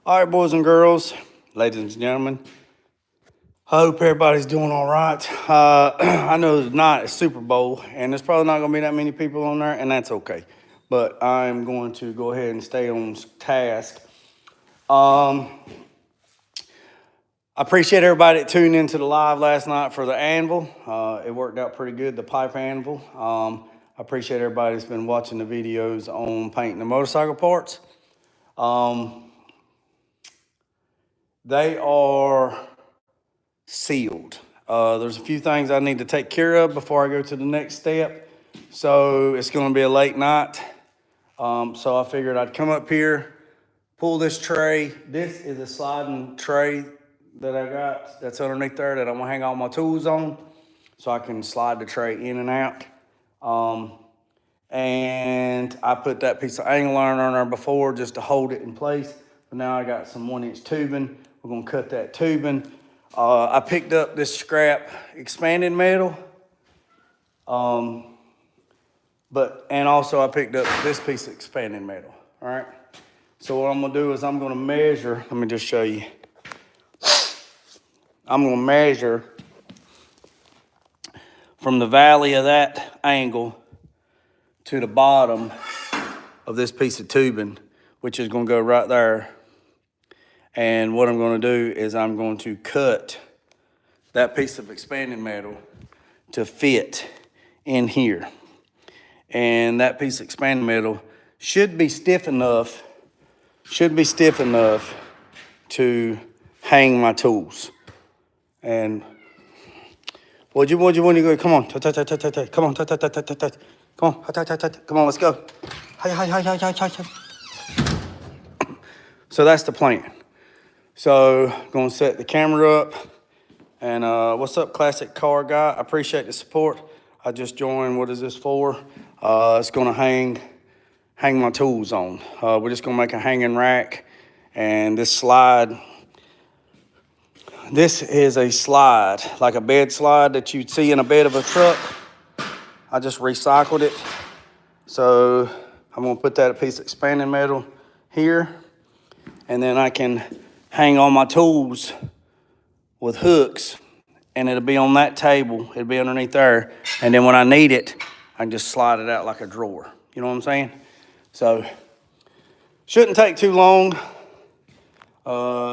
All right, boys and girls, ladies and gentlemen, I hope everybody's doing all right. I know tonight is Super Bowl, and there's probably not going to be that many people on there, and that's okay. But I'm going to go ahead and stay on task. I appreciate everybody that tuned into the live last night for the anvil. It worked out pretty good, the pipe anvil. I appreciate everybody that's been watching the videos on painting the motorcycle parts. They are sealed. There's a few things I need to take care of before I go to the next step. So it's going to be a late night. So I figured I'd come up here, pull this tray. This is a sliding tray that I got that's underneath there that I'm going to hang all my tools on so I can slide the tray in and out. And I put that piece of angle iron on there before just to hold it in place. But now I got some 1-inch tubing. We're gonna cut that tubing. I picked up this scrap expanded metal. And also I picked up this piece of expanded metal, all right? So what I'm gonna do is I'm gonna measure, let me just show you. I'm gonna measure from the valley of that angle to the bottom of this piece of tubing, which is gonna go right there. And what I'm gonna do is I'm going to cut that piece of expanding metal to fit in here. And that piece of expanding metal should be stiff enough to hang my tools. And what you want to go? Come on, come on, come on, let's go. So that's the plan. So gonna set the camera up. And what's up, Classic Car Guy? I appreciate the support. I just joined. What is this for? It's gonna hang my tools on. We're just gonna make a hanging rack. And this slide, this is a slide, like a bed slide that you'd see in a bed of a truck. I just recycled it. So I'm gonna put that piece of expanding metal here. And then I can hang all my tools with hooks, and it'll be on that table. It'll be underneath there. And then when I need it, I can just slide it out like a drawer. You know what I'm saying? So, shouldn't take too long.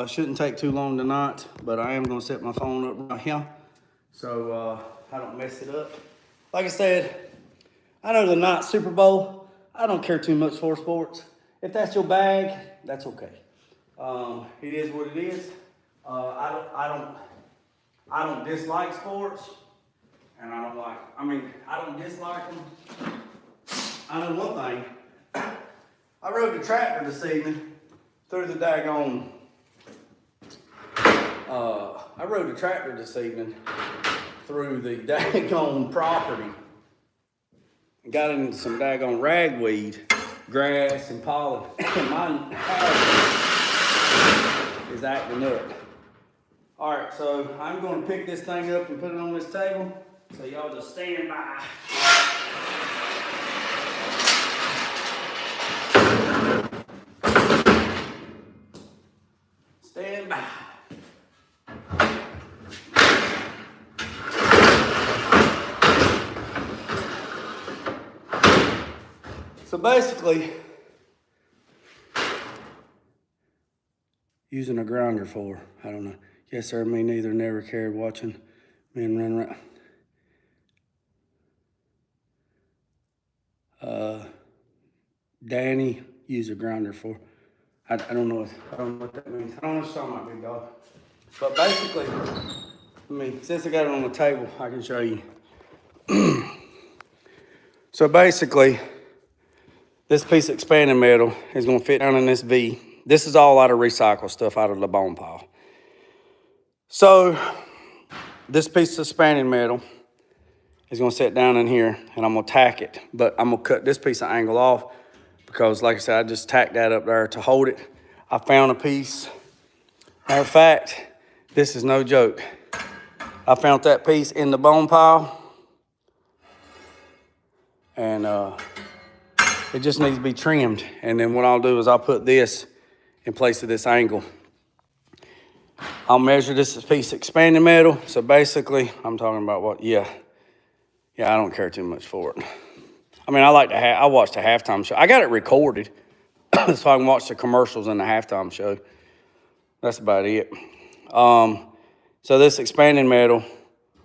Shouldn't take too long tonight, but I am gonna set my phone up right here so I don't mess it up. Like I said, I know the night Super Bowl, I don't care too much for sports. If that's your bag, that's okay. It is what it is. I don't dislike sports, and I don't dislike them. I know one thing. I rode the tractor this evening through the daggone. I rode the tractor this evening through the daggone property and got into some daggone ragweed, grass, and pollen. And my house is acting up. All right, so I'm going to pick this thing up and put it on this table. So y'all just stand by. Stand by. So basically, using a grinder for, I don't know. Yes, sir, me neither, never cared watching men run around. Danny, use a grinder for. I don't know what that means. I don't know what you're talking about, big dog. But basically, since I got it on the table, I can show you. So basically, this piece of expanding metal is gonna fit down in this V. This is all out of recycled stuff out of the bone pile. So this piece of expanding metal is gonna sit down in here and I'm gonna tack it. But I'm gonna cut this piece of angle off because like I said, I just tacked that up there to hold it. I found a piece. Matter of fact, this is no joke. I found that piece in the bone pile. And it just needs to be trimmed. And then what I'll do is I'll put this in place of this angle. I'll measure this piece of expanding metal. So basically, I'm talking about what, yeah, I don't care too much for it. I mean, I watched the halftime show. I got it recorded so I can watch the commercials in the halftime show. That's about it. So this expanding metal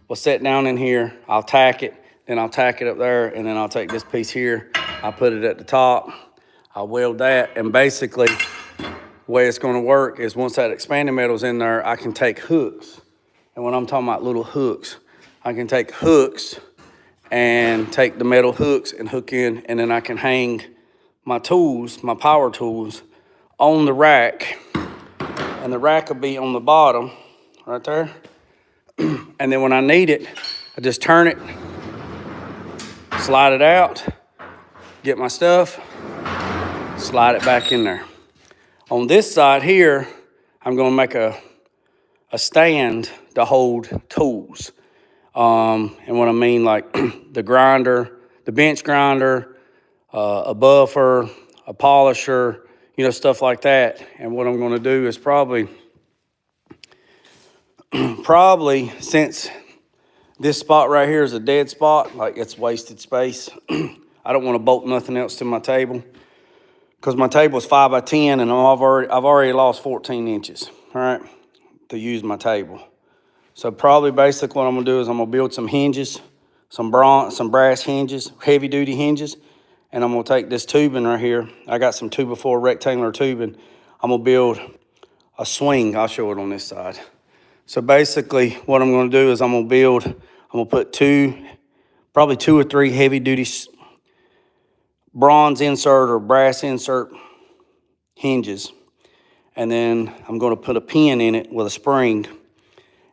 will sit down in here. I'll tack it, then I'll tack it up there, and then I'll take this piece here. I'll put it at the top. I'll weld that, and basically, the way it's gonna work is once that expanding metal's in there, I can take hooks. And when I'm talking about little hooks, I can take hooks and take the metal hooks and hook in, and then I can hang my tools, my power tools, on the rack. And the rack will be on the bottom, right there. And then when I need it, I just turn it, slide it out, get my stuff, slide it back in there. On this side here, I'm gonna make a stand to hold tools. And what I mean, like the grinder, the bench grinder, a buffer, a polisher, you know, stuff like that. And what I'm gonna do is probably since this spot right here is a dead spot, like it's wasted space, I don't wanna bolt nothing else to my table, because my table is 5 by 10 and I've already lost 14 inches, all right, to use my table. So probably basically what I'm gonna do is I'm gonna build some hinges, some brass hinges, heavy duty hinges, and I'm gonna take this tubing right here. I got some 2x4 rectangular tubing. I'm gonna build a swing. I'll show it on this side. So basically what I'm gonna do is I'm gonna put probably two or three heavy duty bronze insert or brass insert hinges. And then I'm gonna put a pin in it with a spring.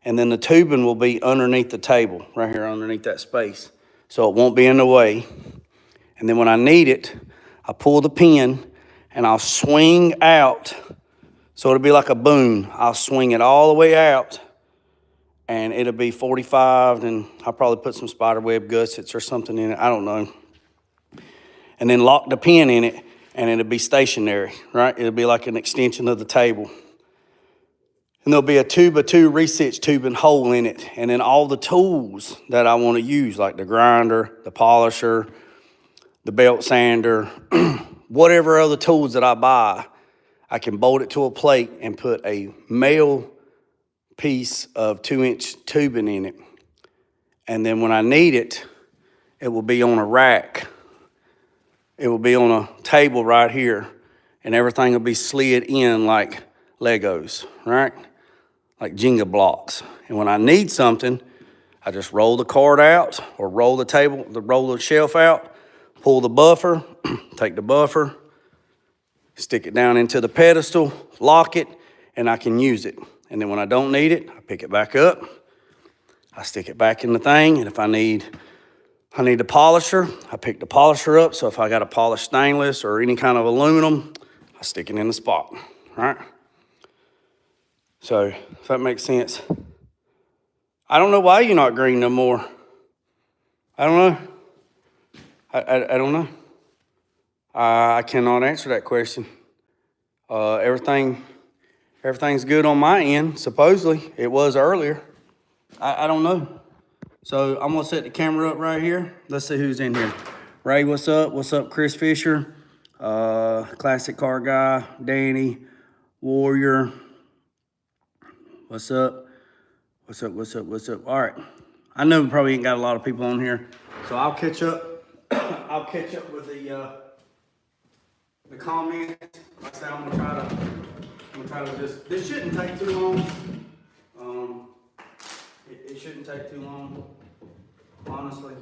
And then the tubing will be underneath the table, right here underneath that space. So it won't be in the way. And then when I need it, I pull the pin and I'll swing out. So it'll be like a boom. I'll swing it all the way out and it'll be 45, and I'll probably put some spider web gussets or something in it, I don't know. And then lock the pin in it and it'll be stationary, right? It'll be like an extension of the table. And there'll be a 2x2 reset tubing hole in it. And then all the tools that I want to use, like the grinder, the polisher, the belt sander, whatever other tools that I buy, I can bolt it to a plate and put a male piece of 2-inch tubing in it. And then when I need it, it will be on a rack. It will be on a table right here, and everything will be slid in like Legos, right? Like Jenga blocks. And when I need something, I just roll the card out or roll the shelf out, pull the buffer, take the buffer, stick it down into the pedestal, lock it, and I can use it. And then when I don't need it, I pick it back up, I stick it back in the thing, and if I need the polisher, I pick the polisher up, so if I got a polished stainless or any kind of aluminum, I stick it in the spot, right? So, if that makes sense. I don't know why you're not green no more. I don't know. I don't know. I cannot answer that question. Everything's good on my end, supposedly. It was earlier. I don't know. So I'm gonna set the camera up right here. Let's see who's in here. Ray, what's up? What's up, Chris Fisher? Classic car guy, Danny, Warrior. What's up? What's up? All right. I know we probably ain't got a lot of people on here, so I'll catch up. I'll catch up with the comments. Like I said, I'm gonna try to just. This shouldn't take too long. It shouldn't take too long. Honestly,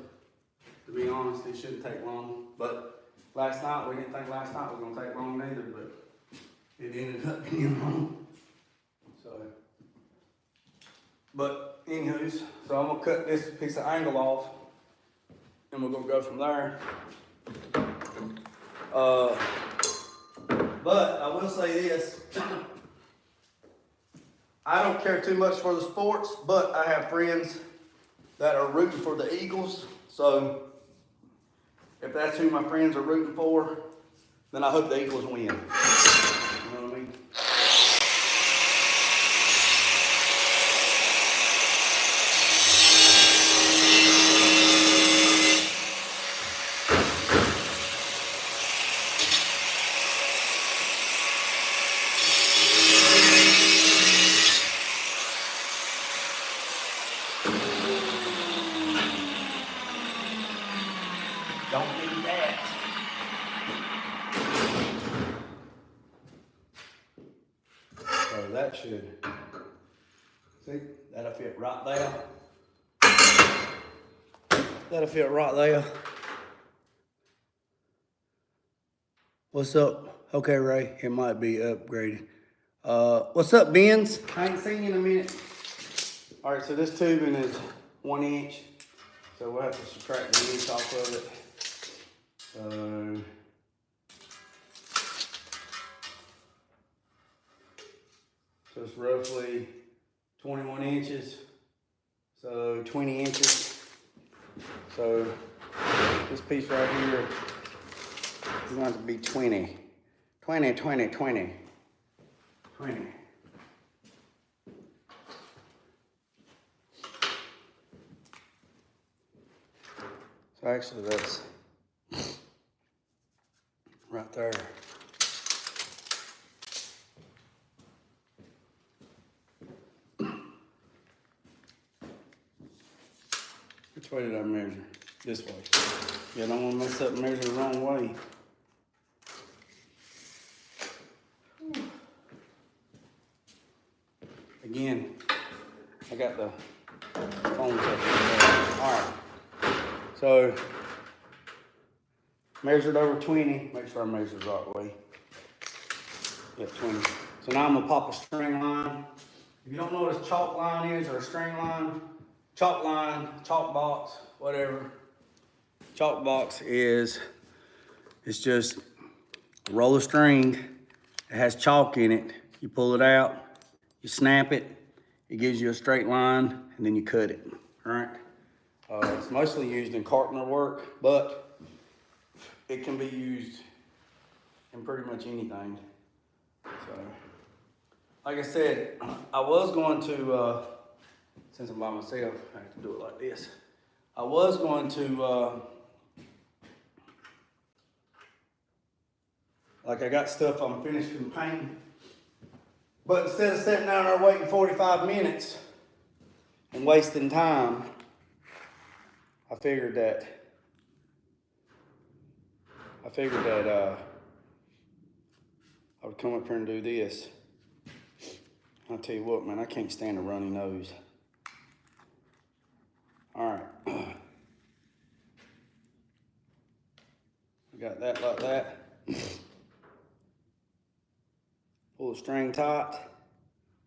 to be honest, it shouldn't take long. But last night we didn't think last night was gonna take long neither, but it ended up being long. So. But anywho's, so I'm gonna cut this piece of angle off and we're gonna go from there. But I will say this, I don't care too much for the sports, but I have friends that are rooting for the Eagles. So if that's who my friends are rooting for, then I hope the Eagles win. You know what I me. Don't need that. So that should, see, that'll fit right there. That'll fit right there. What's up? Okay, Ray, it might be upgraded. What's up, Benz? I ain't seen you in a minute. All right, so this tubing is 1 inch. So we'll have to subtract the inch off of it. So it's roughly 21 inches. So 20 inches. So this piece right here is going to be 20. 20, 20, 20. 20. So actually that's right there. Which way did I measure? This way. Yeah, I don't want to mess up and measure the wrong way. Again, I got the phone set. All right. So, measured over 20. Make sure I measure the right way. Yeah, 20. So now I'm gonna pop a string line. If you don't know what a chalk line is or a string line, chalk line, chalk box, whatever. Chalk box is, it's just a roll of string. It has chalk in it. You pull it out, you snap it, it gives you a straight line, and then you cut it, all right? It's mostly used in carpenter work, but it can be used in pretty much anything. So, like I said, I was going to, since I'm by myself, I have to do it like this. I was going to, like I got stuff I'm finishing painting, but instead of sitting down there waiting 45 minutes and wasting time, I figured that I would come up here and do this. I'll tell you what, man, I can't stand a runny nose. All right. We got that like that. Pull the string tight.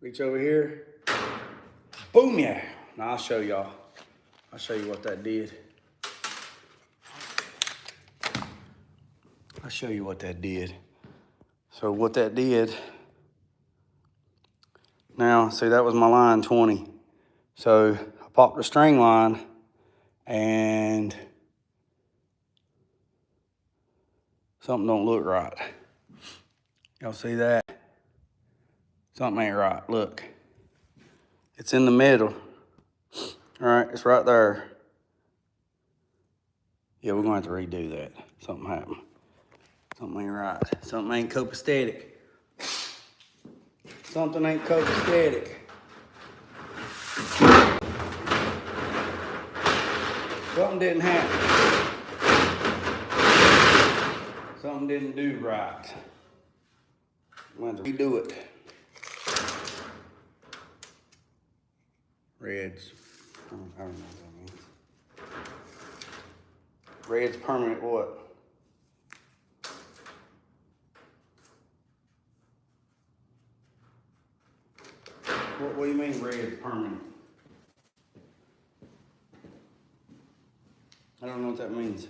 Reach over here. Boom, yeah. Now I'll show y'all. I'll show you what that did. I'll show you what that did. So what that did, now see that was my line 20. So I popped the string line and something don't look right. Y'all see that? Something ain't right, look. It's in the middle. All right, it's right there. Yeah, we're gonna have to redo that. Something happened. Something ain't right. Something ain't copacetic. Something ain't copacetic. Something didn't happen. Something didn't do right. I'm gonna have to redo it. Reds. I don't know what that means. Red's permanent what? What do you mean red's permanent? I don't know what that means.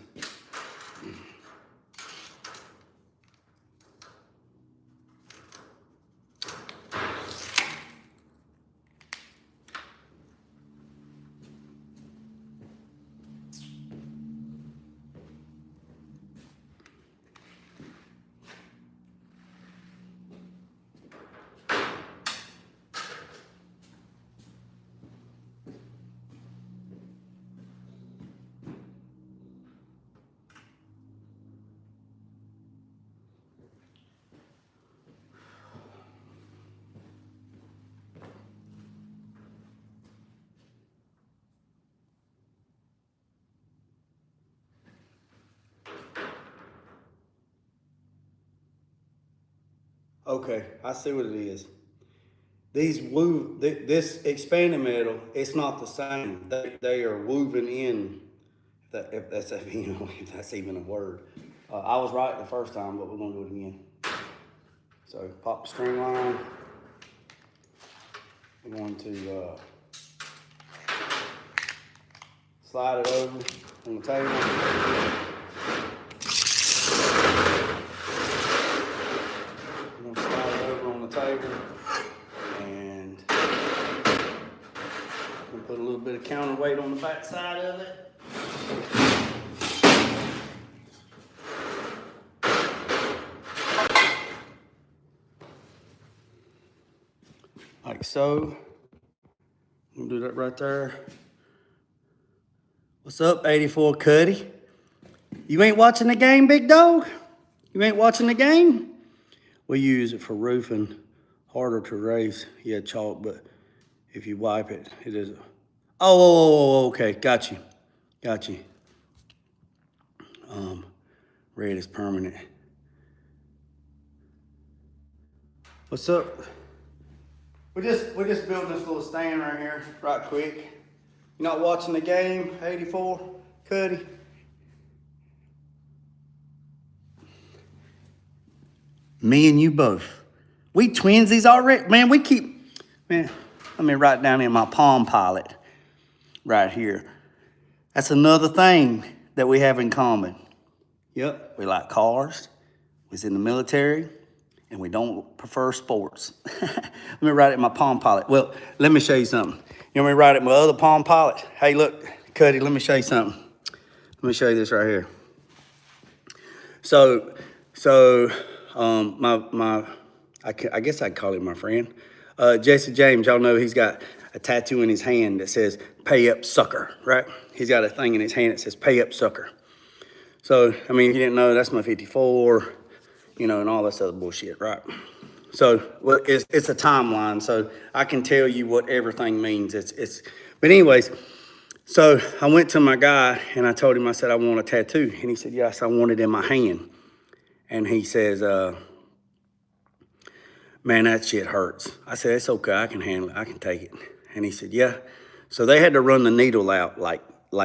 Okay, I see what it is. This expanding metal, it's not the same. They are woven in. If that's if that's even a word. I was right the first time, but we're gonna do it again. So pop the string line. We're going to slide it over on the table. I'm going to slide it over on the table, and I'm going to put a little bit of counterweight on the back side of it. Like so. I'm going to do that right there. What's up, 84 Cuddy? You ain't watching the game, big dog? You ain't watching the game? We use it for roofing. Harder to erase. Yeah, chalk, but if you wipe it, it is. Oh, okay. Got you. Got you. Red is permanent. What's up? We're just building this little stand right here, right quick. You not watching the game, 84, Cuddy? Me and you both. We twinsies already. Man, let me write down in my Palm Pilot right here. That's another thing that we have in common. Yep, we like cars, we was in the military, and we don't prefer sports. Let me write it in my Palm Pilot. Well, let me show you something. You want me to write it in my other Palm Pilot? Hey, look, Cuddy, let me show you something. Let me show you this right here. I guess I'd call him my friend. Jesse James, y'all know he's got a tattoo in his hand that says, "Pay up, sucker," right? He's got a thing in his hand that says, "Pay up, sucker." So, I mean, if you didn't know, that's my 54, and all this other bullshit, right? So, well, it's a timeline, so I can tell you what everything means. But anyways, so I went to my guy, and I told him, I said, I want a tattoo. And he said, yes, I want it in my hand. And he says, man, that shit hurts. I said, it's okay, I can handle it, I can take it. And he said, yeah. So they had to run the needle out like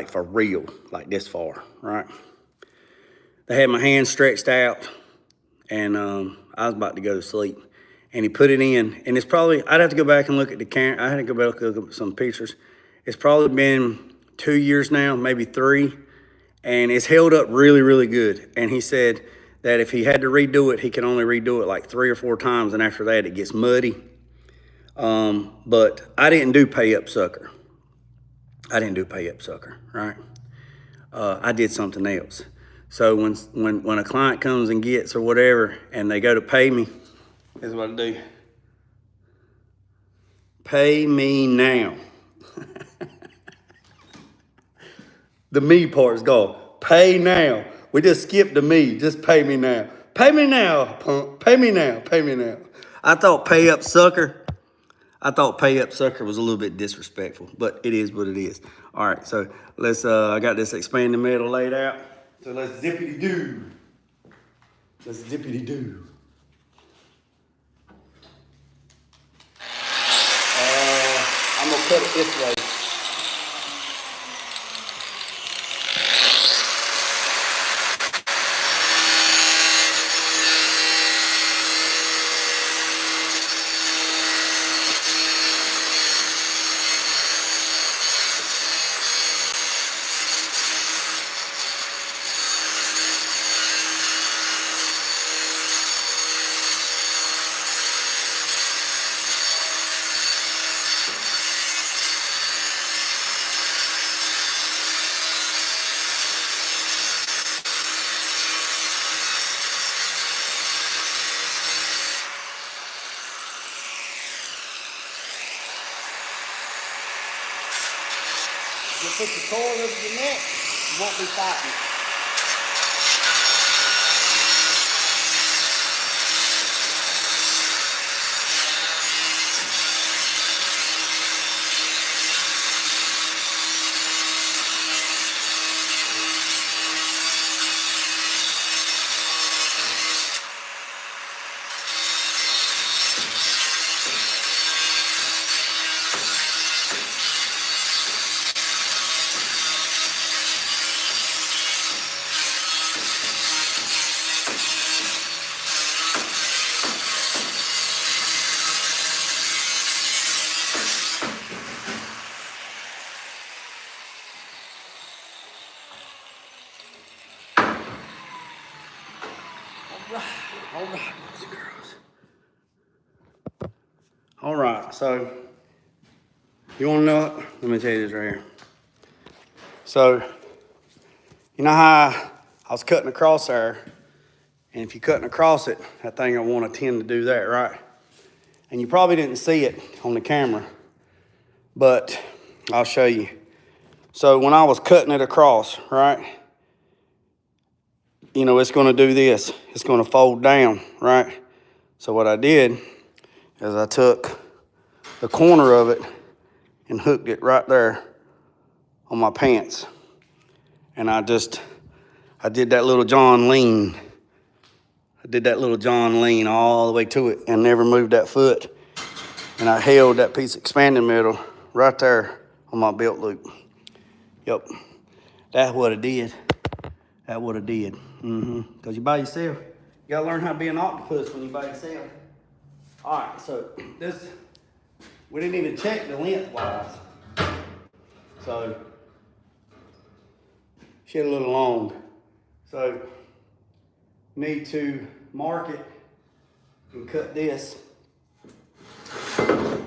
for real, like this far, right? They had my hand stretched out, and I was about to go to sleep. And he put it in, and it's probably, I'd have to go back and look at the camera. I had to go back and look at some pictures. It's probably been 2 years now, maybe 3, and it's held up really, really good. And he said that if he had to redo it, he can only redo it like 3 or 4 times, and after that, it gets muddy. But I didn't do pay up sucker. Right? I did something else. So when a client comes and gets or whatever, and they go to pay me, this is what I do. Pay me now. The me part is gone. Pay now. We just skipped the me. Just pay me now. Pay me now, punk. Pay me now. Pay me now. I thought pay up sucker was a little bit disrespectful, but it is what it is. All right, so let's, I got this expanding metal laid out. So let's zippity-doo. Let's zippity-doo. I'm gonna cut it this way. You put the cord over your neck, you won't be fighting. All right, boys and girls. All right, so you want to know it? Let me tell you this right here. So, you know how I was cutting across there, and if you're cutting across it, that thing will want to tend to do that, right? And you probably didn't see it on the camera, but I'll show you. So when I was cutting it across, right, you know, it's going to do this. It's going to fold down, right? So what I did is I took the corner of it and hooked it right there on my pants. And I did that little John lean. I did that little John lean all the way to it and never moved that foot. And I held that piece of expanding metal right there on my belt loop. Yep, that's what it did. That what it did. Because you by yourself. You gotta learn how to be an octopus when you by yourself. All right, so this, we didn't even check the lengthwise. So, she had a little long. So, need to mark it and cut this. And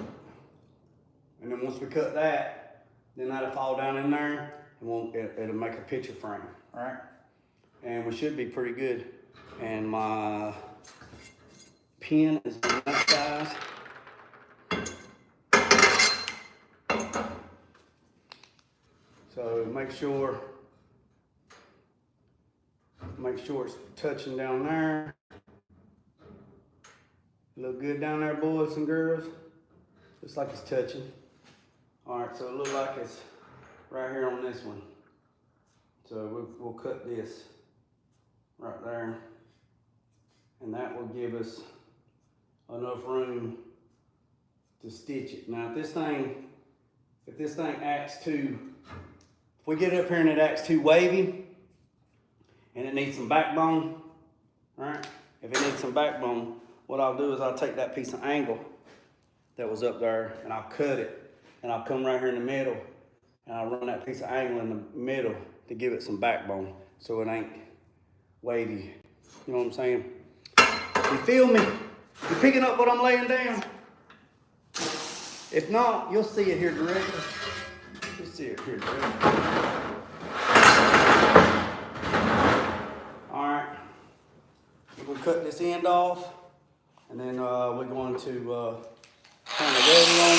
then once we cut that, then that'll fall down in there and it'll make a picture frame, all right? And we should be pretty good. And my pin is on that size. So make sure it's touching down there. Look good down there, boys and girls. Looks like it's touching. All right, so it looks like it's right here on this one. So we'll cut this right there. And that will give us enough room to stitch it. Now if this thing acts too, if we get up here and it acts too wavy and it needs some backbone, all right? If it needs some backbone, what I'll do is I'll take that piece of angle that was up there and I'll cut it and I'll come right here in the middle and I'll run that piece of angle in the middle to give it some backbone so it ain't wavy. You know what I'm saying? You feel me? You picking up what I'm laying down? If not, you'll see it here directly. You'll see it here directly. All right. We'll cut this end off, and then we're going to turn the welding on.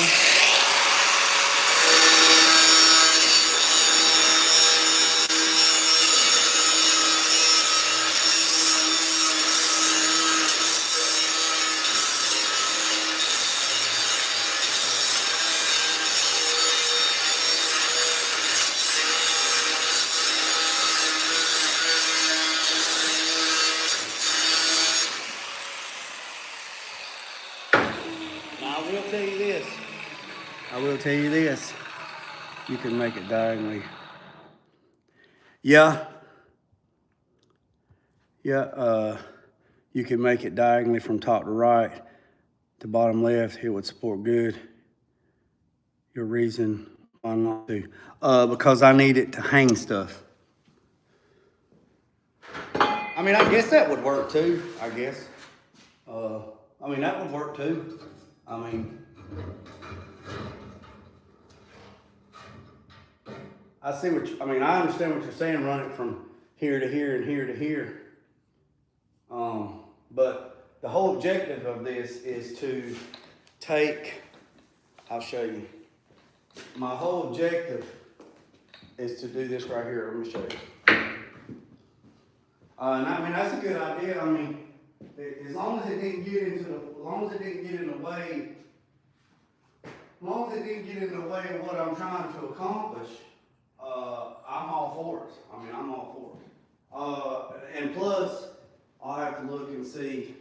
I will tell you this, you can make it diagonally. Yeah, you can make it diagonally from top to right to bottom left. It would support good. Your reason why not to? Because I need it to hang stuff. I mean, I guess that would work too, I guess. I mean, that would work too. I mean, I understand what you're saying, run it from here to here and here to here. But the whole objective of this is to take, I'll show you. My whole objective is to do this right here. Let me show you. And I mean, that's a good idea. I mean, as long as it didn't get in the way, of what I'm trying to accomplish, I'm all for it. I mean, I'm all for it. And plus, I'll have to look and see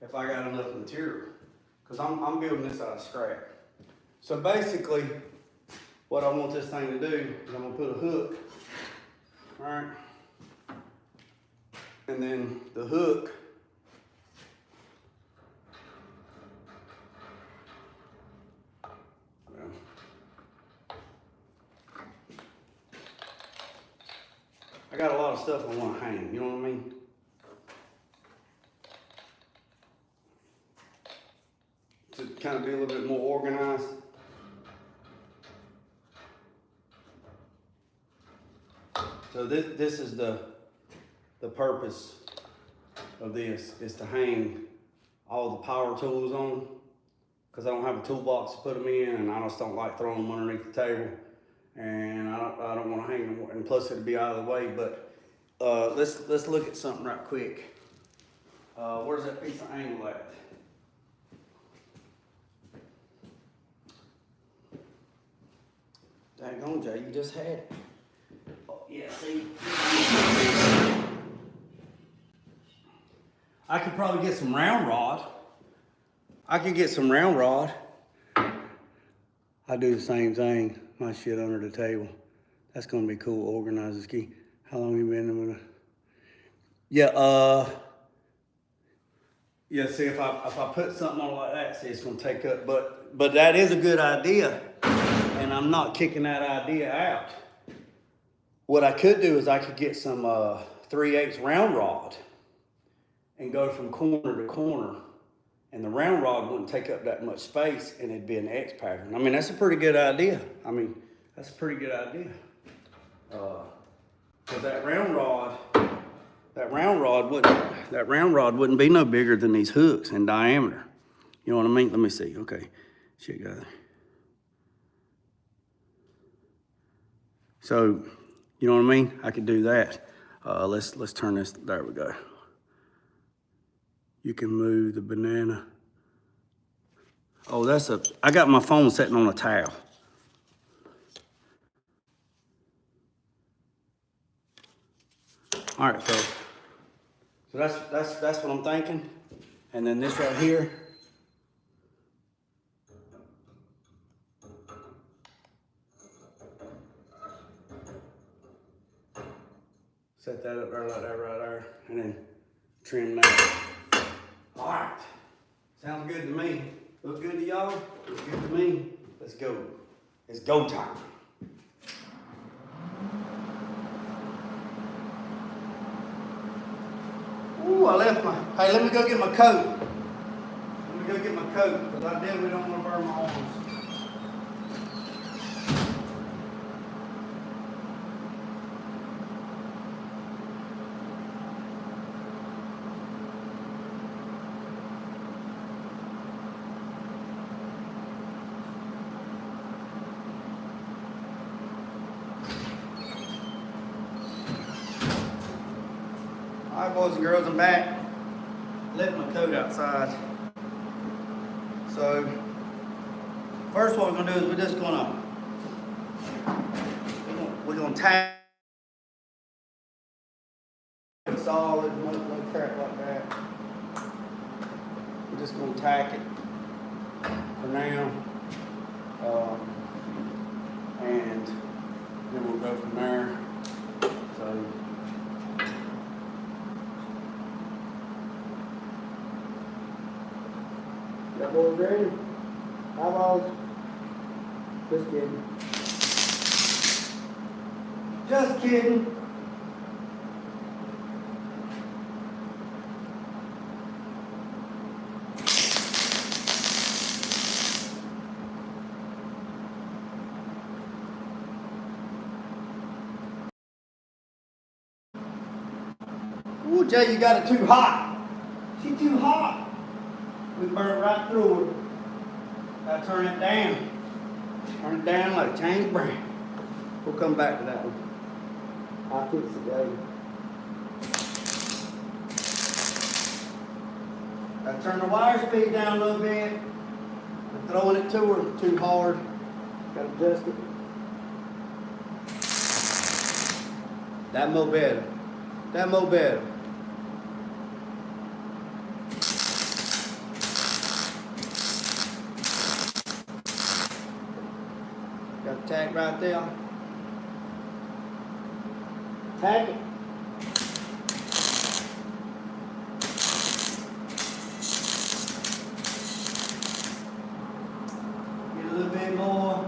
if I got enough material, because I'm building this out of scrap. So basically, what I want this thing to do is I'm gonna put a hook, all right? And then the hook, I got a lot of stuff I want to hang, you know what I mean? kind of be a little bit more organized. So this is the purpose of this, is to hang all the power tools on, because I don't have a toolbox to put them in, and I just don't like throwing them underneath the table, and I don't want to hang them, and plus it'd be out of the way. But let's look at something right quick. Where's that piece of angle at? Daggone, Jay, you just had it. Oh, yeah, see? I could probably get some round rod. I could get some round rod. I do the same thing. My shit under the table. That's gonna be cool. Organize this key. How long you been? Yeah. Yeah. See, if I put something on like that, see, it's gonna take up. But that is a good idea, and I'm not kicking that idea out. What I could do is I could get some 3/8 round rod and go from corner to corner, and the round rod wouldn't take up that much space, and it'd be an X pattern. I mean, that's a pretty good idea. Because that round rod wouldn't be no bigger than these hooks in diameter. You know what I mean? Let me see. Okay, shit, guys. So, you know what I mean? I could do that. Let's turn this. There we go. You can move the banana. Oh, I got my phone sitting on a towel. All right, so that's what I'm thinking. And then this right here. Set that up there like that right there, and then trim that. All right, sounds good to me. Look good to y'all? Looks good to me. Let's go. It's go time. Ooh, I left my, hey, let me go get my coat. Because I definitely don't want to burn my arms. All right, boys and girls, I'm back. Left my coat outside. So, first what we're gonna do is we're gonna tack it solid, no crap like that. We're just gonna tack it for now, and then we'll go from there. So. That boy's ready? Eyeballs? Just kidding. Just kidding. Ooh, Jay, you got it too hot. She too hot. We burn right through her. Gotta turn it down. Turn it down like James Brown. We'll come back to that one. I'll fix it later. Gotta turn the wire speed down a little bit. We're throwing it to her too hard. Gotta adjust it. That more better. That more better. Got the tag right there. Tag it. Get a little bit more.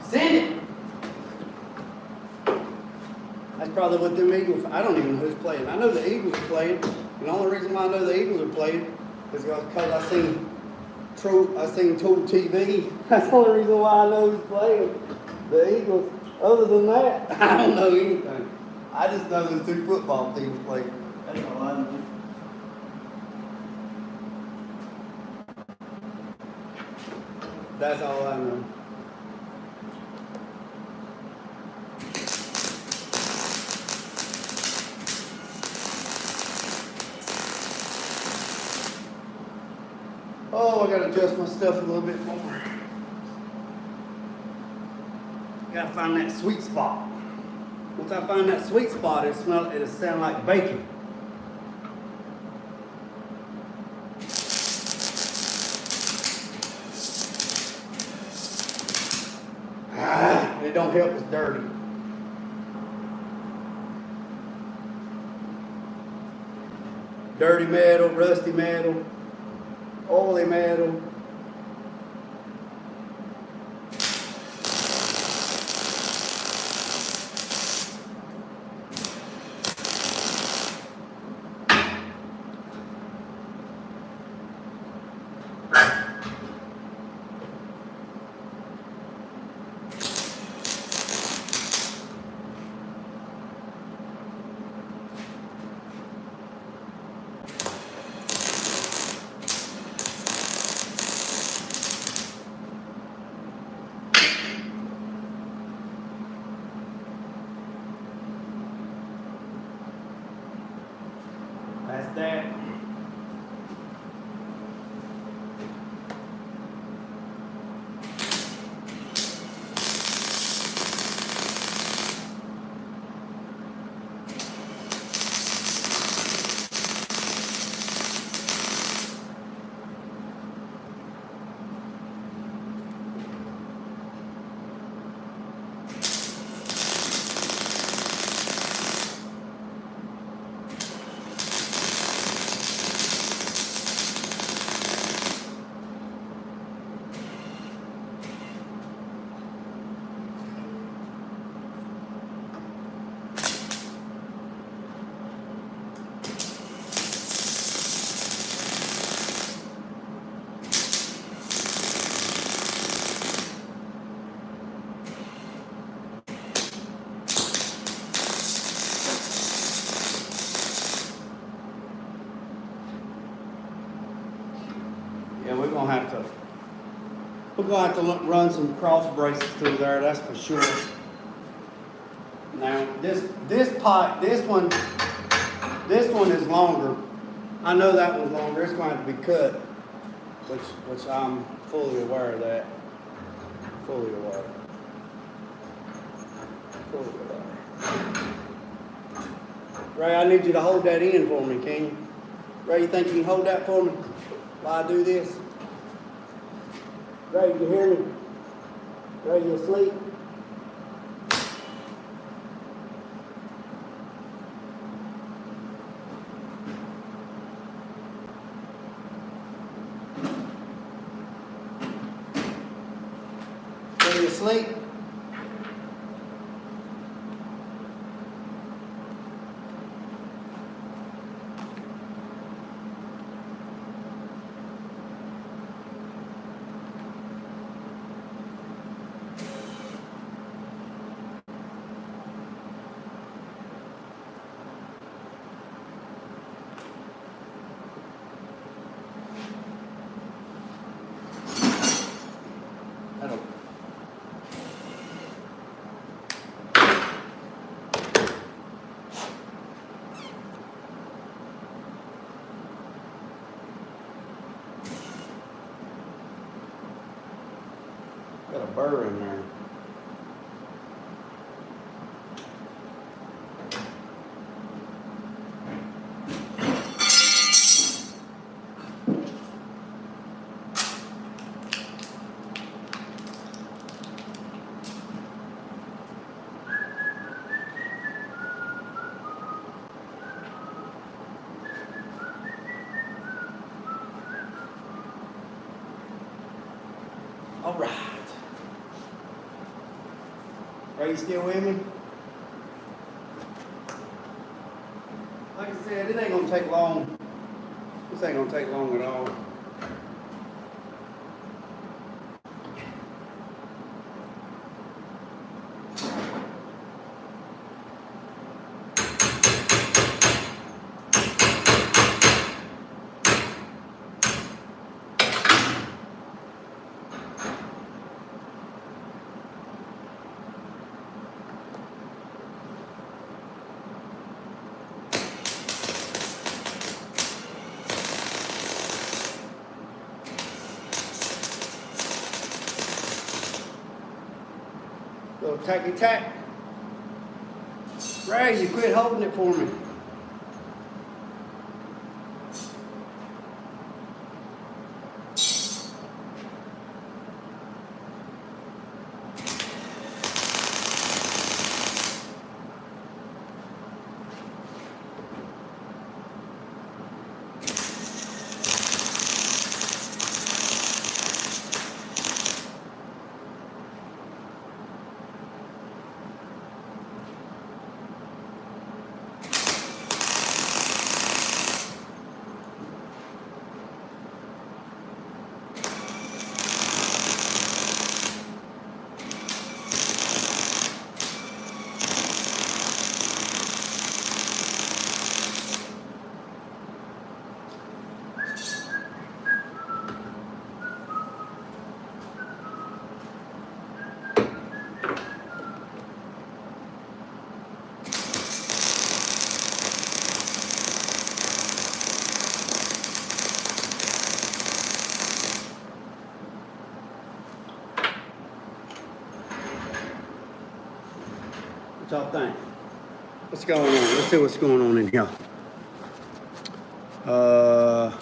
Send it. That's probably what them Eagles, I don't even know who's playing. I know the Eagles are playing. And the only reason why I know the Eagles are playing is because I seen Tool TV. That's the only reason why I know who's playing the Eagles. Other than that, I don't know anything. I just know there's two football teams playing. That's all I know. That's all I know. Oh, I gotta adjust my stuff a little bit more. Gotta find that sweet spot. Once I find that sweet spot, it'll sound like bacon. It don't help it's dirty. Dirty metal, rusty metal, oily metal. That's that. Yeah, we're gonna have to run some cross braces through there. That's for sure. Now this pipe, this one is longer. I know that one's longer. It's going to have to be cut, which I'm fully aware of that. Fully aware. Fully aware. Ray, I need you to hold that in for me, can you? Ray, you think you can hold that for me while I do this? Ray, you hear me? Ray, you asleep? Ray, you asleep? Got a burr in there. All right. Are you still with me? Like I said, it ain't gonna take long This ain't gonna take long at all. Little tacky tack. Ray, you quit holding it for me. What y'all think? What's going on? Let's see what's going on in here. Let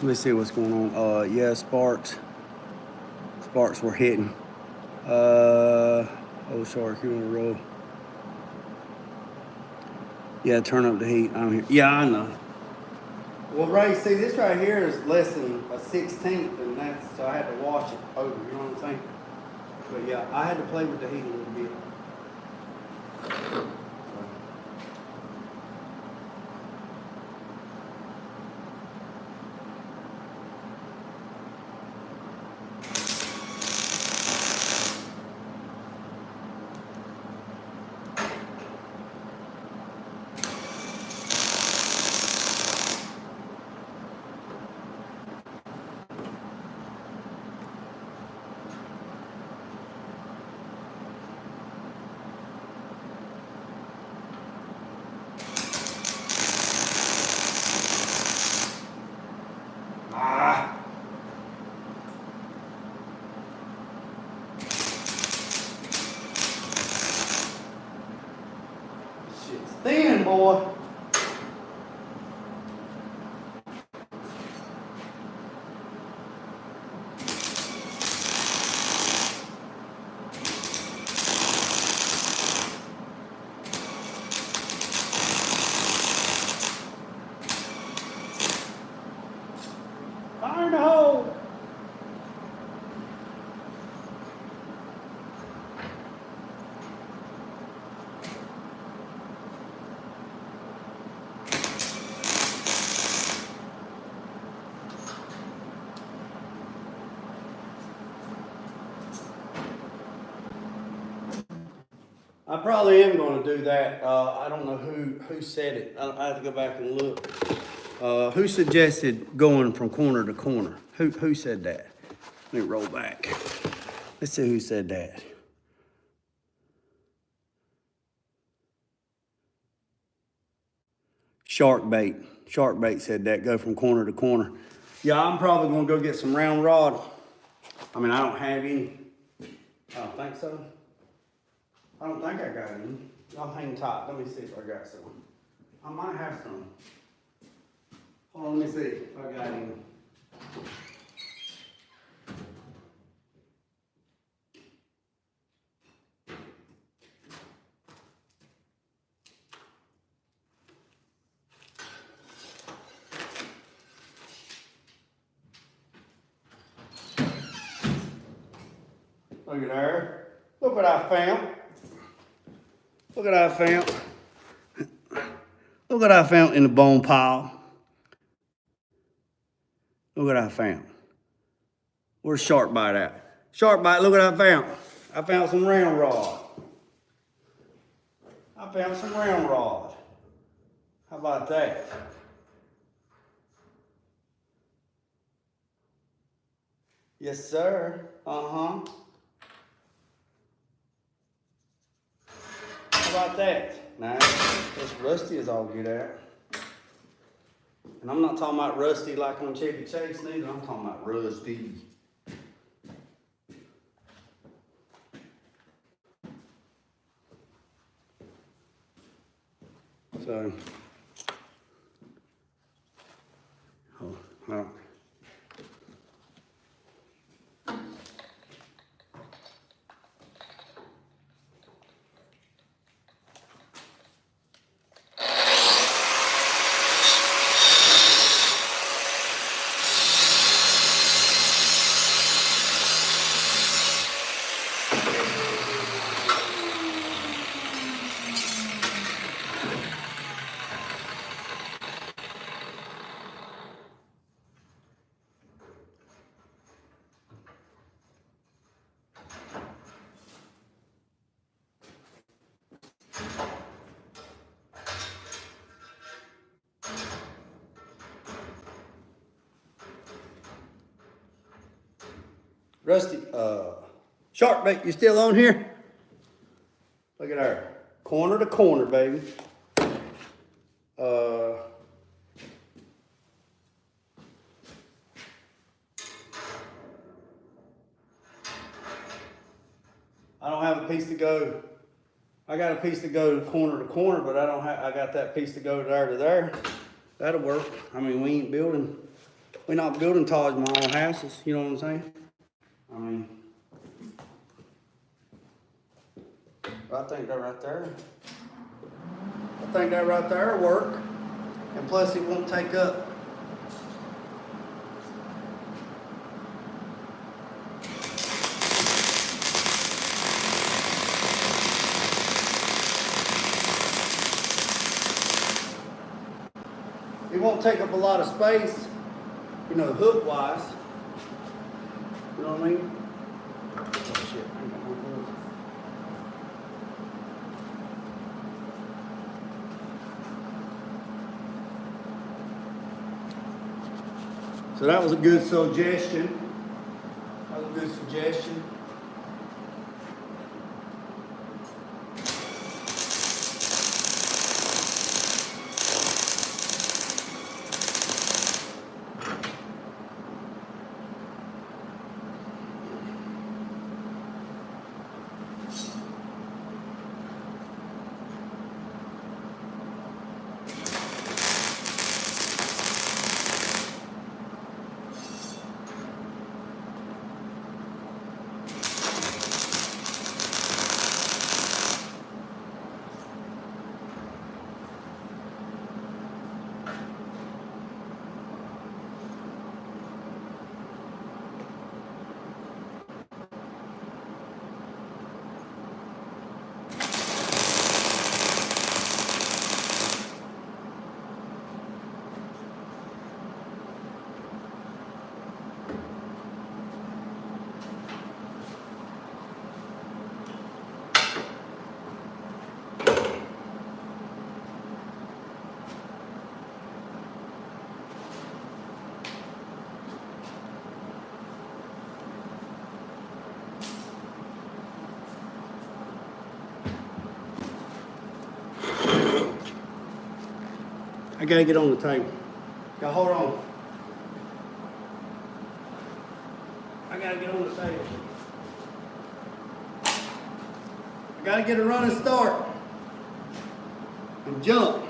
me see what's going on. Yeah, sparks. Sparks were hitting. Oh, shark, you on a roll. Yeah, turn up the heat. I'm here. Yeah, I know. Well, Ray, see, this right here is less than a 16th, and that's, so I had to wash it over, you know what I'm saying? But yeah, I had to play with the heat a little bit. Shit's thin, boy. Fire in the hole. I probably am going to do that. I don't know who said it. I have to go back and look. Who suggested going from corner to corner? Who said that? Let me roll back. Let's see who said that. Shark bait. Shark bait said that. Go from corner to corner. Yeah, I'm probably going to go get some round rod. I mean, I don't have any. I don't think so. I don't think I got any. Y'all hang tight. Let me see if I got some. I might have some. Hold on, let me see if I got any. Look at there. Look what I found. Look what I found. Look what I found in the bone pile. Look what I found. Where's shark bite at? Shark bite, look what I found. I found some round rod. I found some round rod. How about that? Yes, sir. Uh-huh. How about that? Now, it's rusty as all get out. And I'm not talking about rusty like on Chevy Chase neither. I'm talking about rusty. So, well. Rusty, shark bait, you still on here? Look at her. Corner to corner, baby. I don't have a piece to go. I got a piece to go corner to corner, but I don't have, I got that piece to go there to there. That'll work. I mean, we're not building Taj Mahal houses, you know what I'm saying? I mean, I think that right there. I think that right there will work. And plus it won't take up. It won't take up a lot of space, you know, hook wise. You know what I mean? Oh, shit. So that was a good suggestion. That was a good suggestion. I gotta get on the table. Y'all hold on. I gotta get on the table. I gotta get a running start and jump.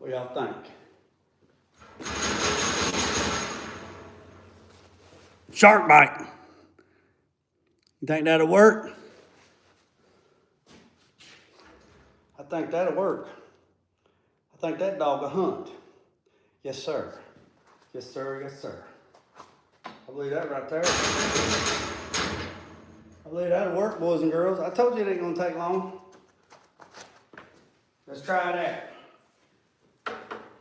What y'all think? Shark bite. You think that'll work? I think that'll work. I think that dog will hunt. Yes, sir. Yes, sir. Yes, sir. I believe that right there. I believe that'll work, boys and girls. I told you it ain't gonna take long. Let's try that.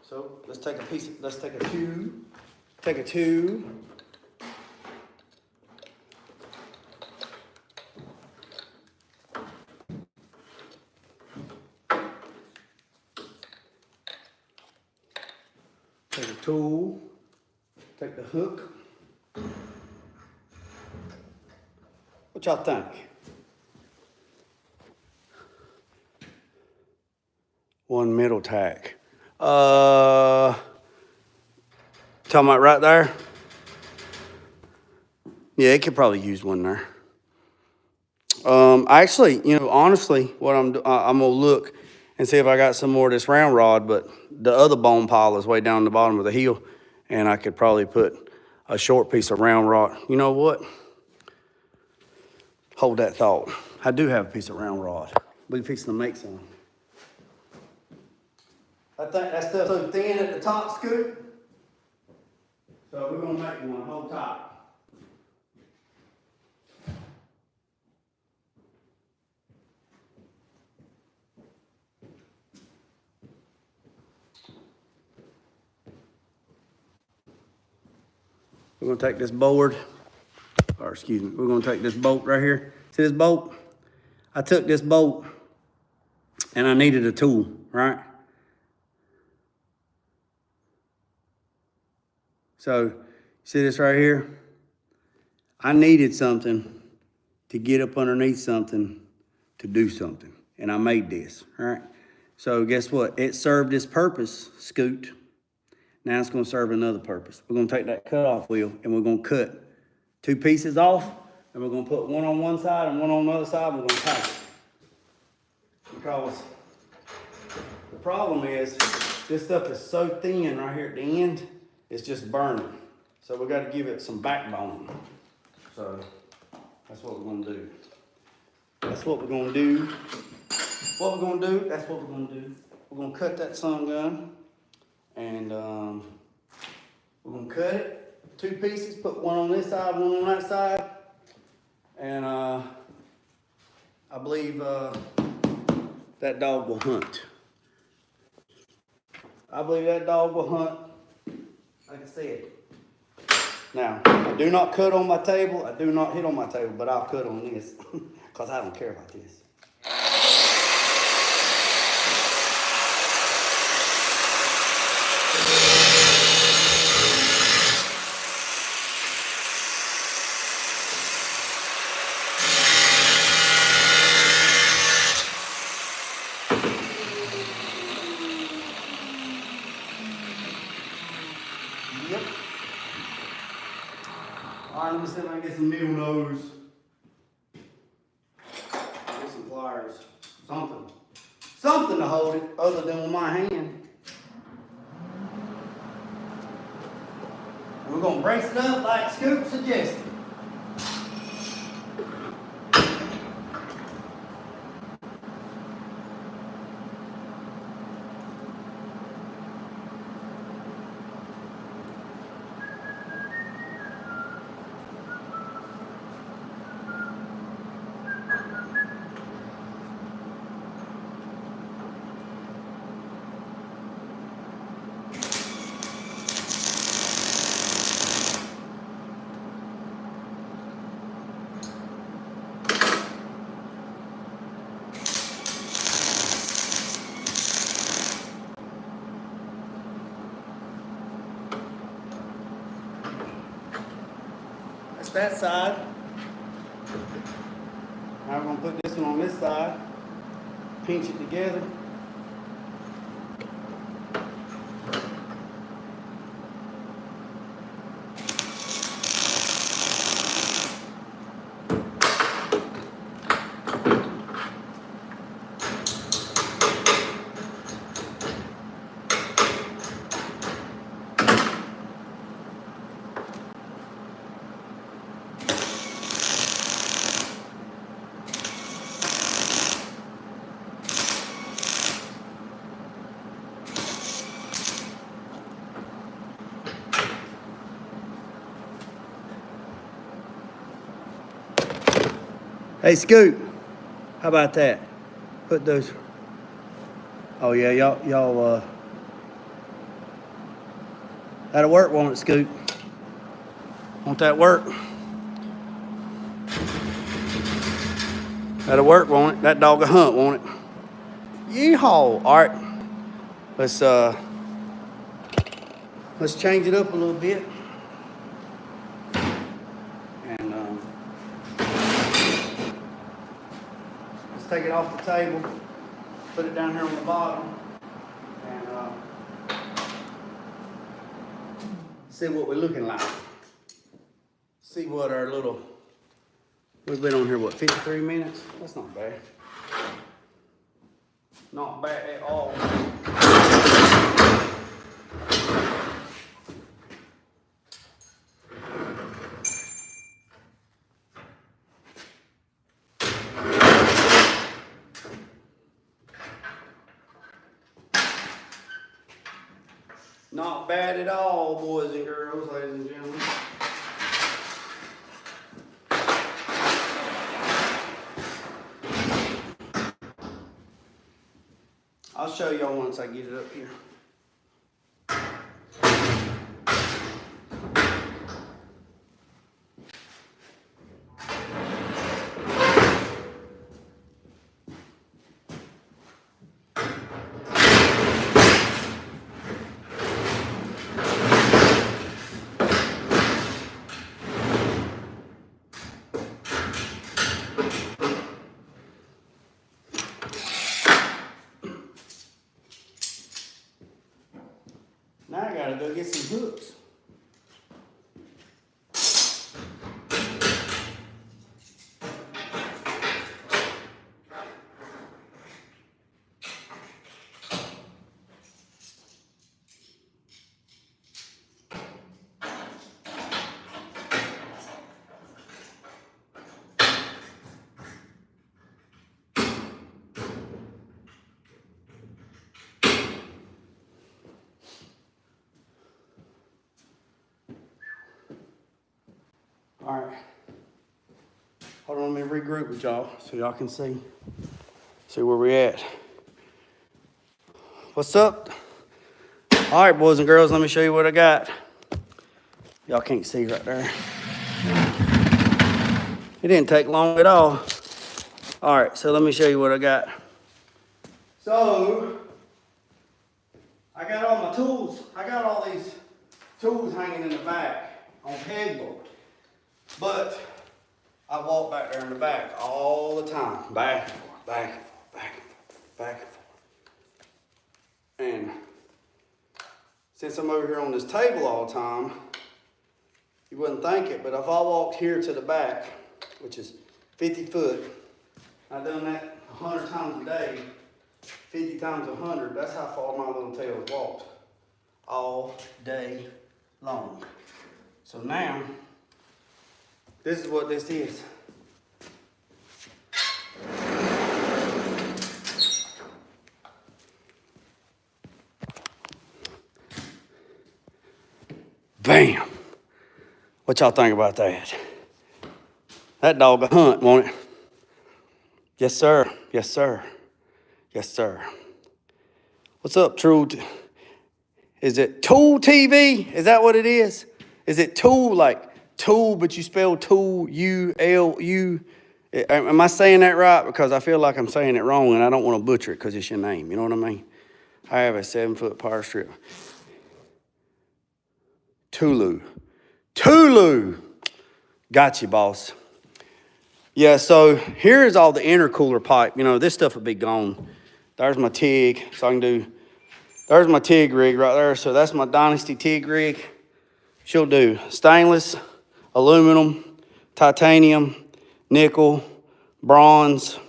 So let's take a tube. Take a tube. Take a tool. Take the hook. What y'all think? One middle tack. Talking about right there? Yeah, it could probably use one there. Actually, you know, honestly, what I'm gonna look and see if I got some more of this round rod, but the other bone pile is way down the bottom of the hill, and I could probably put a short piece of round rod. You know what? Hold that thought. I do have a piece of round rod. We're fixing to make some. I think that stuff's so thin at the top, Scoot. So we're gonna make one. Hold tight. We're gonna take this board, or excuse me, we're gonna take this bolt right here. See this bolt? I took this bolt and I needed a tool, right? So, see this right here? I needed something to get up underneath something to do something. And I made this, all right? So guess what? It served its purpose, Scoot. Now it's gonna serve another purpose. We're gonna take that cutoff wheel and we're gonna cut 2 pieces off, and we're gonna put one on one side and one on the other side, and we're gonna tie it. Because the problem is, this stuff is so thin right here at the end, it's just burning. So we gotta give it some backbone. So that's what we're gonna do. That's what we're gonna do. What we're gonna do, that's what we're gonna do. We're gonna cut that sun gun, and we're gonna cut it 2 pieces, put one on this side, one on that side, and I believe that dog will hunt. I believe that dog will hunt, like I said. Now, I do not cut on my table, I do not hit on my table, but I'll cut on this, because I don't care about this. Yep. All right, let me see if I can get some needle nose. Get some pliers. Something. Something to hold it other than with my hand. And we're going to brace it up like Scoop suggested. That side. Now we're going to put this one on this side, pinch it together. Hey, Scoot, how about that? Put those. Oh yeah, y'all. That'll work, won't it, Scoot? Won't that work? That'll work, won't it? That dog a hunt, won't it? Yeehaw! All right, let's change it up a little bit, and let's take it off the table, put it down here on the bottom, and see what we're looking like. See what our little. We've been on here, what, 53 minutes? That's not bad. Not bad at all. Not bad at all, boys and girls, ladies and gentlemen. I'll show y'all once I get it up here. Now I gotta go get some hooks. All right. Hold on, let me regroup with y'all so y'all can see where we're at. What's up? All right, boys and girls, let me show you what I got. Y'all can't see right there. It didn't take long at all. All right, so let me show you what I got. So, I got all my tools. I got all these tools hanging in the back on pegboard. But I walk back there in the back all the time. Back and forth, back and forth, back and forth, back and forth. And since I'm over here on this table all the time, you wouldn't think it, but if I walked here to the back, which is 50 foot, I've done that 100 times a day, 50 times 100, that's how far my little tail's walked all day long. So now, this is what this is. Bam! What y'all think about that? That dog a hunt, won't it? Yes, sir. Yes, sir. Yes, sir. What's up, True? Is it Tool TV? Is that what it is? Is it Tool, like Tool, but you spell Tool, U-L-U? Am I saying that right? Because I feel like I'm saying it wrong, and I don't want to butcher it because it's your name. You know what I mean? I have a 7-foot power strip. Tulu. Got you, boss. Yeah, so here's all the intercooler pipe. You know, this stuff would be gone. There's my TIG, so I can do, there's my TIG rig right there. So that's my Dynasty TIG rig. She'll do stainless, aluminum, titanium, nickel, bronze,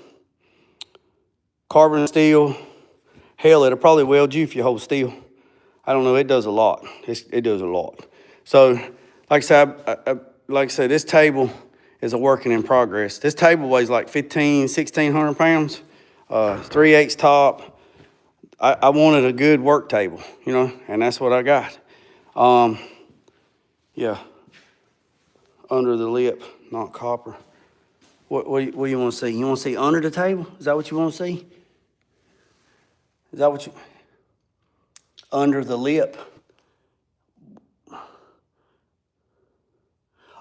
carbon steel. Hell, it'll probably weld you if you hold steel. I don't know, it does a lot. It does a lot. So, like I said, this table is a working in progress. This table weighs like 1,600 pounds, 3/8 top. I wanted a good work table, you know, and that's what I got. Yeah, under the lip, not copper. What you want to see? You want to see under the table? Is that what you want to see? Is that what you... Under the lip?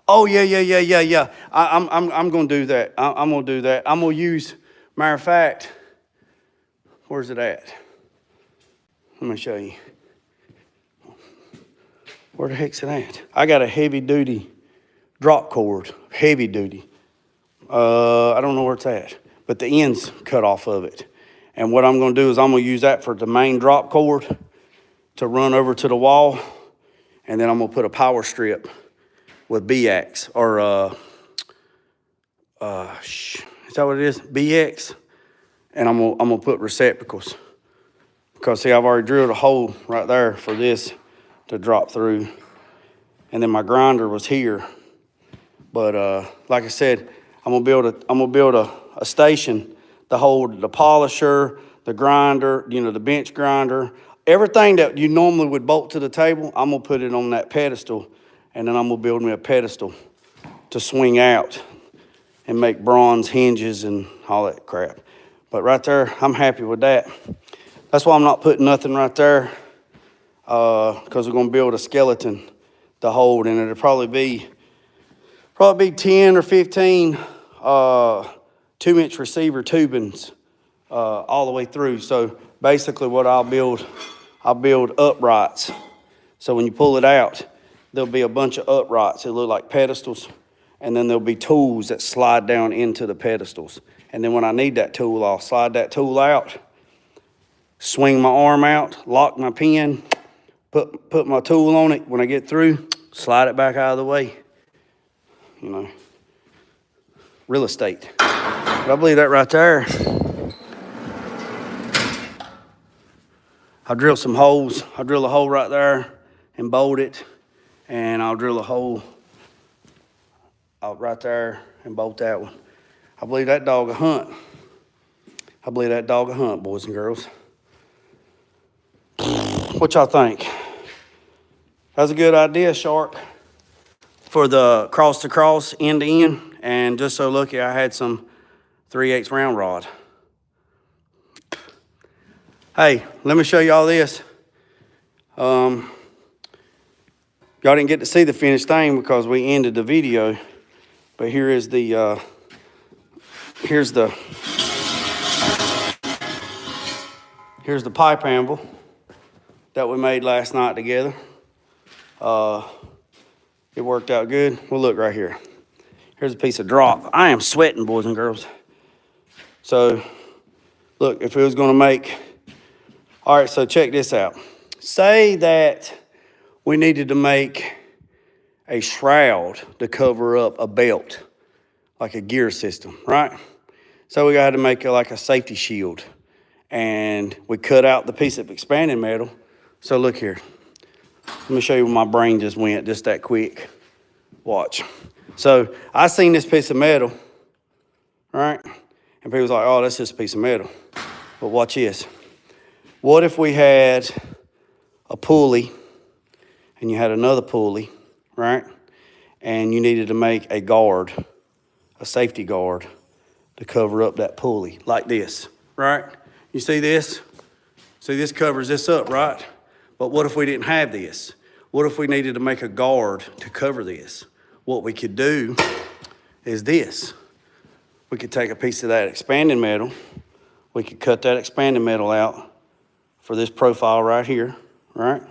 Oh, yeah. I'm going to do that. I'm going to do that. I'm going to use, matter of fact, where's it at? Let me show you. Where the heck's it at? I got a heavy duty drop cord, heavy duty. I don't know where it's at, but the end's cut off of it. And what I'm going to do is I'm going to use that for the main drop cord to run over to the wall. And then I'm going to put a power strip with BX or, is that what it is? BX. And I'm going to put receptacles. Because see, I've already drilled a hole right there for this to drop through. And then my grinder was here. But like I said, I'm gonna build a station to hold the polisher, the grinder, you know, the bench grinder, everything that you normally would bolt to the table. I'm gonna put it on that pedestal, and then I'm gonna build me a pedestal to swing out and make bronze hinges and all that crap. But right there, I'm happy with that. That's why I'm not putting nothing right there, because we're gonna build a skeleton to hold, and it'll probably be 10 or 15 2-inch receiver tubings all the way through. So basically what I'll build uprights. So when you pull it out, there'll be a bunch of uprights. It'll look like pedestals. And then there'll be tools that slide down into the pedestals. And then when I need that tool, I'll slide that tool out, swing my arm out, lock my pin, put my tool on it. When I get through, slide it back out of the way. You know, real estate. But I believe that right there. I'll drill some holes. I'll drill a hole right there and bolt it. And I'll drill a hole out right there and bolt that one. I believe that dog a hunt. I believe that dog a hunt, boys and girls. What y'all think? That's a good idea, Shark. For the cross-to-cross, end-to-end, and just so lucky I had some 3/8 round rod. Hey, let me show y'all this. Y'all didn't get to see the finished thing because we ended the video, but here is the, here's the pipe anvil that we made last night together. It worked out good. Well, look right here. Here's a piece of drop. I am sweating, boys and girls. So, look, if it was gonna make, all right, so check this out. Say that we needed to make a shroud to cover up a belt, like a gear system, right? So we got to make it like a safety shield. And we cut out the piece of expanding metal. So look here. Let me show you where my brain just went, just that quick. Watch. So I seen this piece of metal, right? And people was like, oh, that's just a piece of metal. But watch this. What if we had a pulley and you had another pulley, right? And you needed to make a guard, a safety guard to cover up that pulley like this, right? You see this? See, this covers this up, right? But what if we didn't have this? What if we needed to make a guard to cover this? What we could do is this. We could take a piece of that expanding metal. We could cut that expanding metal out for this profile right here, right?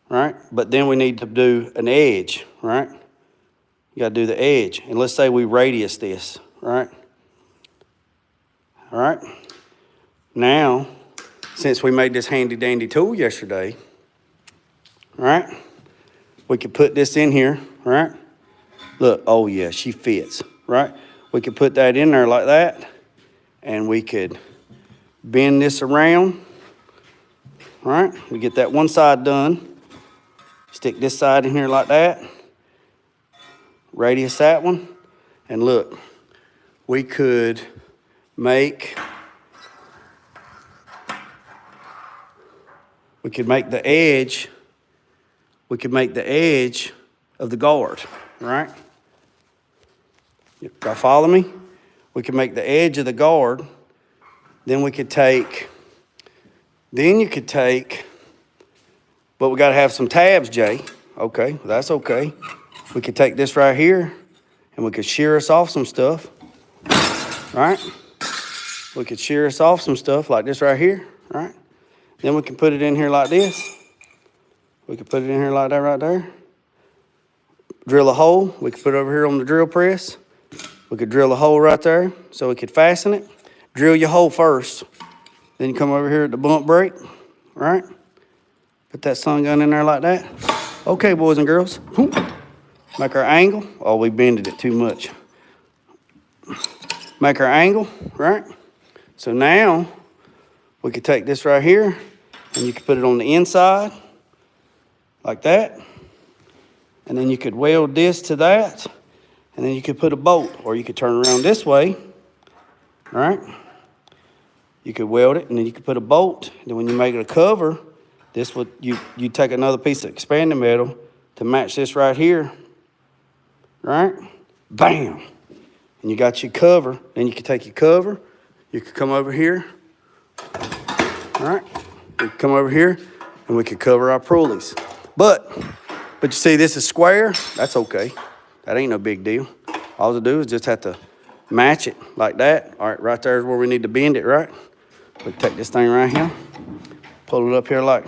Right? But then we need to do an edge, right? You gotta do the edge. And let's say we radius this, right? All right? Now, since we made this handy dandy tool yesterday, right? We could put this in here, right? Look, oh yeah, she fits, right? We could put that in there like that, and we could bend this around, right? We get that one side done. Stick this side in here like that. Radius that one. And look, we could make the edge, of the guard, right? Y'all follow me? We could make the edge of the guard. Then we could take, then you could take, but we got to have some tabs, Jay. Okay, well, that's okay. We could take this right here and we could shear us off some stuff, right? We could shear us off some stuff like this right here, right? Then we can put it in here like this. We could put it in here like that right there. Drill a hole. We could put it over here on the drill press. We could drill a hole right there so we could fasten it. Drill your hole first. Then you come over here at the bump brake, right? Put that sun gun in there like that. Okay, boys and girls. Make our angle. Oh, we bended it too much. Make our angle, right? So now we could take this right here and you could put it on the inside like that. And then you could weld this to that. And then you could put a bolt, or you could turn around this way, all right? You could weld it, and then you could put a bolt. Then when you make it a cover, this would, you take another piece of expanding metal to match this right here, right? Bam! And you got your cover. Then you could take your cover. You could come over here, all right? You could come over here, and we could cover our pulleys. But you see, this is square. That's okay. That ain't no big deal. All to do is just have to match it like that. All right, right there is where we need to bend it, right? We take this thing right here, pull it up here like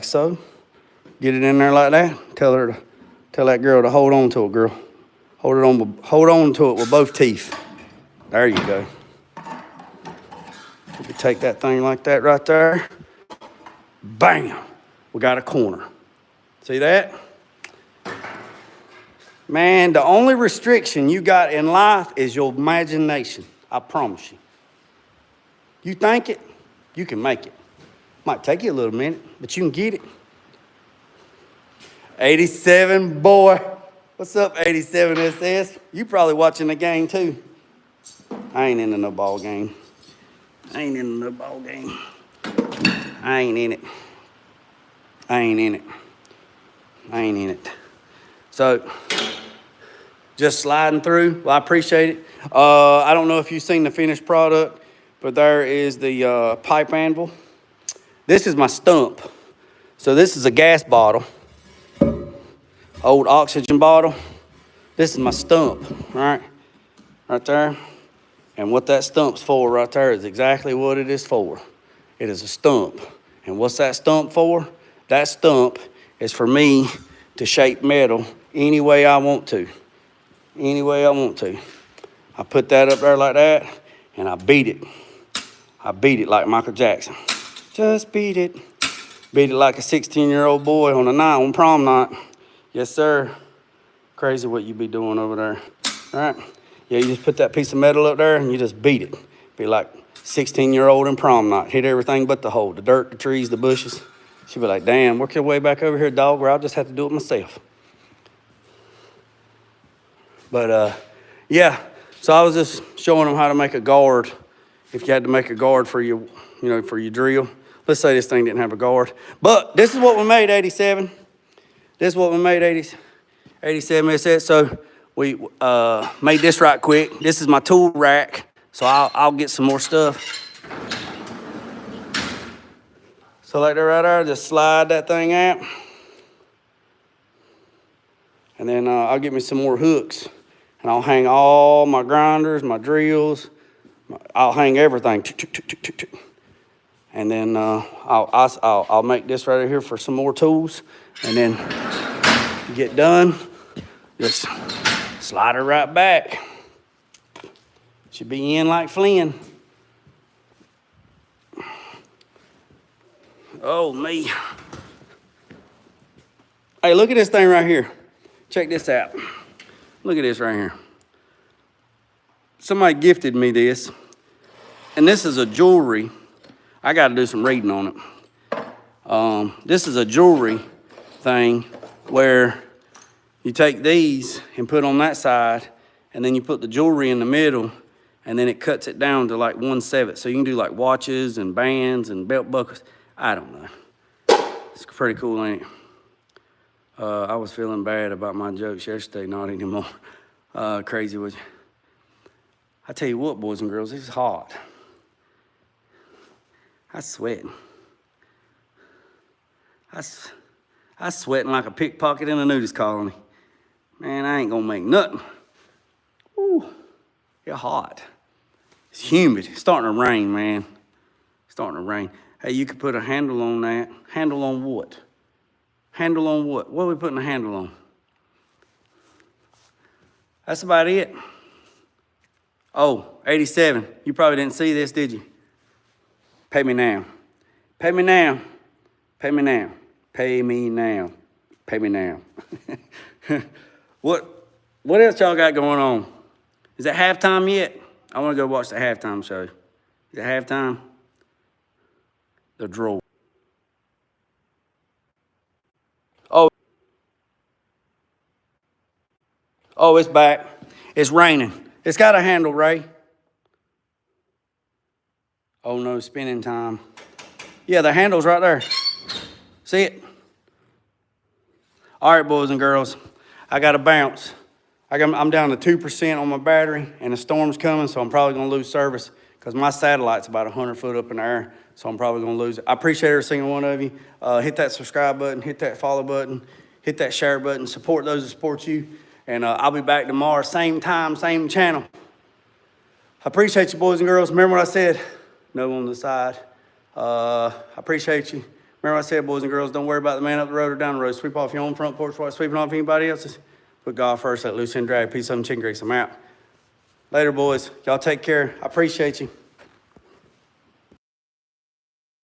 so. Get it in there like that. Tell that girl to hold on to it, girl. Hold on to it with both teeth. There you go. We can take that thing like that right there. Bam! We got a corner. See that? Man, the only restriction you got in life is your imagination. I promise you. You think it, you can make it. Might take you a little minute, but you can get it. 87, boy. What's up, 87 SS? You probably watching the game too. I ain't into no ball game. I ain't in it. I ain't in it. So, just sliding through. Well, I appreciate it. I don't know if you've seen the finished product, but there is the pipe anvil. This is my stump. So this is a gas bottle, old oxygen bottle. This is my stump, right there. And what that stump's for right there is exactly what it is for. It is a stump. And what's that stump for? That stump is for me to shape metal any way I want to. Any way I want to. I put that up there like that, and I beat it. I beat it like Michael Jackson. Just beat it. Beat it like a 16-year-old boy on a night, on prom night. Yes, sir. Crazy what you be doing over there. All right? Yeah, you just put that piece of metal up there, and you just beat it. Be like 16-year-old in prom night. Hit everything but the hole. The dirt, the trees, the bushes. She'd be like, damn, work your way back over here, dog, or I'll just have to do it myself. But, yeah, so I was just showing them how to make a guard. If you had to make a guard for your, for your drill. Let's say this thing didn't have a guard. But this is what we made, 87. This is what we made, 87 SS. So we made this right quick. This is my tool rack. So I'll get some more stuff. So like that right there, just slide that thing out. And then I'll get me some more hooks. And I'll hang all my grinders, my drills. I'll hang everything. And then I'll make this right here for some more tools. And then get done, just slide her right back. Should be in like Flynn. Oh, me. Hey, look at this thing right here. Check this out. Look at this right here. Somebody gifted me this. And this is a jewelry. I got to do some reading on it. This is a jewelry thing where you take these and put on that side, and then you put the jewelry in the middle, and then it cuts it down to like 1/7. So you can do like watches and bands and belt buckles. I don't know. It's pretty cool, ain't it? I was feeling bad about my jokes yesterday, not anymore. Crazy with you. I tell you what, boys and girls, it's hot. I'm sweating. I sweating like a pickpocket in a nudist colony. Man, I ain't gonna make nothing. Ooh, it's hot. It's humid. It's starting to rain, man. It's starting to rain. Hey, you could put a handle on that. Handle on what? Handle on what? What are we putting a handle on? That's about it. Oh, 87. You probably didn't see this, did you? Pay me now. Pay me now. Pay me now. Pay me now. Pay me now. What else y'all got going on? Is it halftime yet? I want to go watch the halftime show. Is it halftime? The draw. Oh, it's back. It's raining. It's got a handle, Ray. Oh no, spinning time. Yeah, the handle's right there. See it? All right, boys and girls. I got to bounce. I'm down to 2% on my battery, and the storm's coming, so I'm probably going to lose service because my satellite's about 100 foot up in the air, so I'm probably going to lose it. I appreciate every single one of you. Hit that subscribe button, hit that follow button, hit that share button. Support those that support you, and I'll be back tomorrow, same time, same channel. I appreciate you, boys and girls. Remember what I said? No on the side. I appreciate you. Remember what I said, boys and girls, don't worry about the man up the road or down the road. Sweep off your own front porch while sweeping off anybody else's. Put God first, let loose and drag. Peace, some chicken grease. I'm out. Later, boys. Y'all take care. I appreciate you.